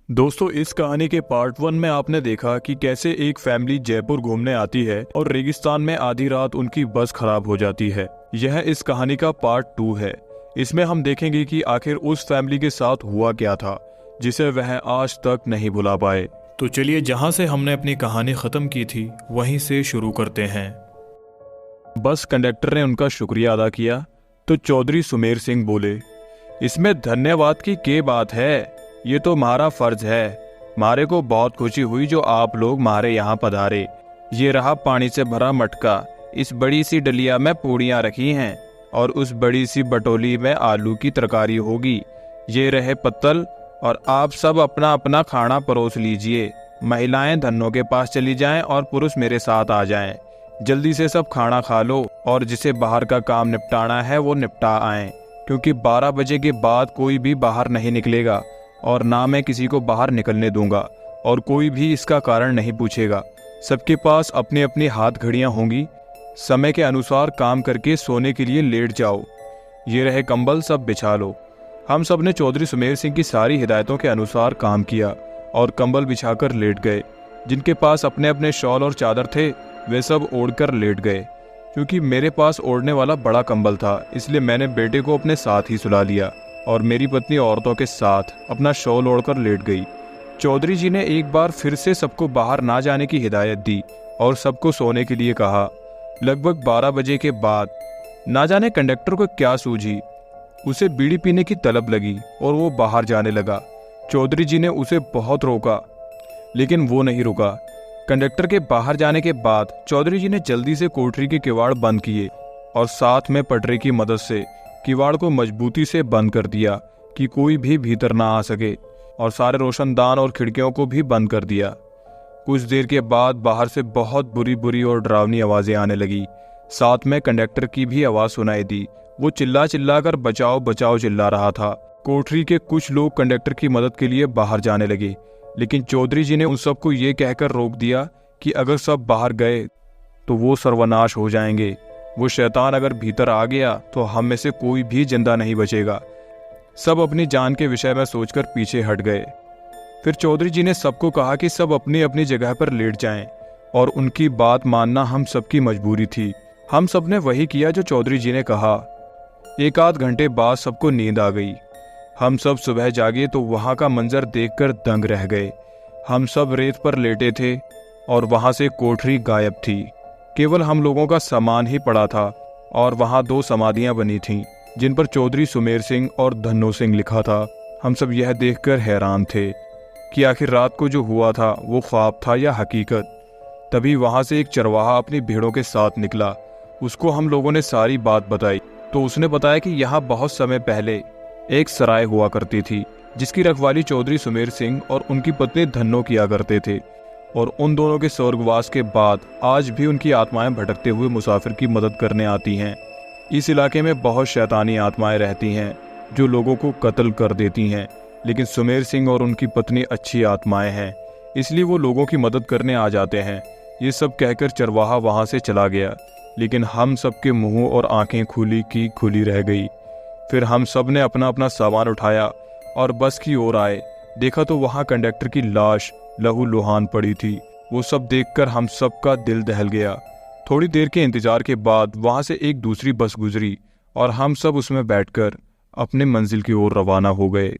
दोस्तों, इस कहानी के पार्ट 1 में आपने देखा कि कैसे एक फैमिली जयपुर घूमने आती है और रेगिस्तान में आधी रात उनकी बस खराब हो जाती है। यह इस कहानी का पार्ट 2 है। इसमें हम देखेंगे कि आखिर उस फैमिली के साथ हुआ क्या था जिसे वह आज तक नहीं भुला पाए। तो चलिए, जहां से हमने अपनी कहानी खत्म की थी वहीं से शुरू करते हैं। बस कंडक्टर ने उनका शुक्रिया अदा किया तो चौधरी सुमेर सिंह बोले, इसमें धन्यवाद की क्या बात है, ये तो हमारा फर्ज है। मारे को बहुत खुशी हुई जो आप लोग मारे यहाँ पधारे। ये रहा पानी से भरा मटका, इस बड़ी सी डलिया में पूड़ियाँ रखी हैं और उस बड़ी सी बटोली में आलू की तरकारी होगी। ये रहे पत्तल और आप सब अपना अपना खाना परोस लीजिए। महिलाएं धन्नों के पास चली जाएं और पुरुष मेरे साथ आ जाएं। जल्दी से सब खाना खा लो और जिसे बाहर का काम निपटाना है वो निपटा आएं, क्योंकि 12 बजे के बाद कोई भी बाहर नहीं निकलेगा और ना मैं किसी को बाहर निकलने दूंगा और कोई भी इसका कारण नहीं पूछेगा। सबके पास अपनी अपनी हाथ घड़ियां होंगी। समय के अनुसार काम करके सोने के लिए लेट जाओ। ये रहे कंबल, सब बिछा लो। हम सब ने चौधरी सुमेर सिंह की सारी हिदायतों के अनुसार काम किया और कंबल बिछाकर लेट गए। जिनके पास अपने अपने शॉल और चादर थे वे सब ओढ़कर लेट गए। क्योंकि मेरे पास ओढ़ने वाला बड़ा कंबल था, इसलिए मैंने बेटे को अपने साथ ही सुला लिया और मेरी पत्नी औरतों के साथ अपना शॉल ओढ़कर लेट गई। चौधरी जी ने एक बार फिर से सबको बाहर ना जाने की हिदायत दी और सबको सोने के लिए कहा। लगभग 12 बजे के बाद ना जाने कंडक्टर को क्या सूझी, उसे बीड़ी पीने की तलब लगी और वो बाहर जाने लगा। चौधरी जी ने उसे बहुत रोका लेकिन वो नहीं रुका। कंडक्टर के बाहर जाने के बाद चौधरी जी ने जल्दी से कोठरी के किवाड़ बंद किए और साथ में पटरे की मदद से किवाड़ को मजबूती से बंद कर दिया कि कोई भी भीतर ना आ सके, और सारे रोशनदान और खिड़कियों को भी बंद कर दिया। कुछ देर के बाद बाहर से बहुत बुरी बुरी और डरावनी आवाजें आने लगी। साथ में कंडक्टर की भी आवाज सुनाई दी। वो चिल्ला चिल्ला कर बचाओ बचाओ चिल्ला रहा था। कोठरी के कुछ लोग कंडक्टर की मदद के लिए बाहर जाने लगे, लेकिन चौधरी जी ने उन सबको ये कहकर रोक दिया कि अगर सब बाहर गए तो वो सर्वनाश हो जाएंगे। वो शैतान अगर भीतर आ गया तो हम में से कोई भी जिंदा नहीं बचेगा। सब अपनी जान के विषय में सोचकर पीछे हट गए। फिर चौधरी जी ने सबको कहा कि सब अपनी अपनी जगह पर लेट जाएं और उनकी बात मानना हम सबकी मजबूरी थी। हम सब ने वही किया जो चौधरी जी ने कहा। एक आध घंटे बाद सबको नींद आ गई। हम सब सुबह जागे तो वहां का मंजर देखकर दंग रह गए। हम सब रेत पर लेटे थे और वहां से कोठरी गायब थी। केवल हम लोगों का सामान ही पड़ा था और वहां 2 समाधियां बनी थीं जिन पर चौधरी सुमेर सिंह और धन्नो सिंह लिखा था। हम सब यह देखकर हैरान थे कि आखिर रात को जो हुआ था वो ख्वाब था या हकीकत। तभी वहां से एक चरवाहा अपनी भेड़ों के साथ निकला। उसको हम लोगों ने सारी बात बताई तो उसने बताया कि यहाँ बहुत समय पहले एक सराय हुआ करती थी जिसकी रखवाली चौधरी सुमेर सिंह और उनकी पत्नी धन्नो किया करते थे, और उन दोनों के स्वर्गवास के बाद आज भी उनकी आत्माएं भटकते हुए मुसाफिर की मदद करने आती हैं। इस इलाके में बहुत शैतानी आत्माएं रहती हैं जो लोगों को कत्ल कर देती हैं, लेकिन सुमेर सिंह और उनकी पत्नी अच्छी आत्माएं हैं, इसलिए वो लोगों की मदद करने आ जाते हैं। ये सब कहकर चरवाहा वहां से चला गया, लेकिन हम सबके मुंह और आंखें खुली की खुली रह गई। फिर हम सब ने अपना अपना सामान उठाया और बस की ओर आए। देखा तो वहां कंडक्टर की लाश लहू लुहान पड़ी थी। वो सब देखकर हम सब का दिल दहल गया। थोड़ी देर के इंतजार के बाद वहां से एक दूसरी बस गुजरी और हम सब उसमें बैठकर अपने मंजिल की ओर रवाना हो गए।